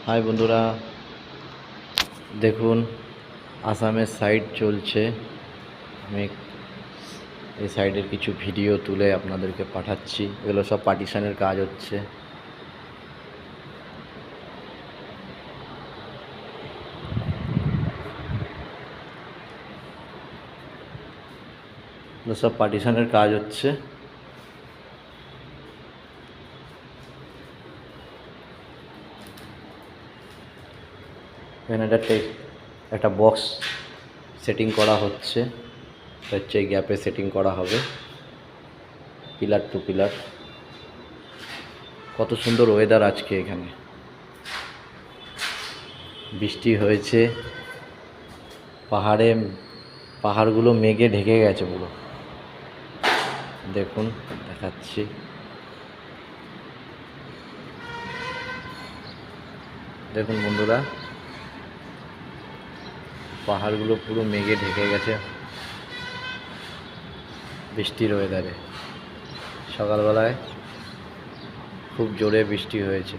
High বন্ধুরা, দেখুন আসামের সাইড চলছে। আমি এই সাইডের কিছু ভিডিও তুলে আপনাদেরকে পাঠাচ্ছি। এগুলো সব পার্টিশনের কাজ হচ্ছে। এগুলো সব পার্টিশনের কাজ হচ্ছে। এখানে একটা বক্স সেটিং করা হচ্ছে। হচ্ছে গ্যাপে সেটিং করা হবে পিলার টু পিলার। কত সুন্দর ওয়েদার আজকে। এখানে বৃষ্টি হয়েছে, পাহাড়গুলো মেঘে ঢেকে গেছে পুরো। দেখুন, দেখাচ্ছি। দেখুন বন্ধুরা, পাহাড়গুলো পুরো মেঘে ঢেকে গেছে বৃষ্টির ওয়েদারে। সকালবেলায় খুব জোরে বৃষ্টি হয়েছে।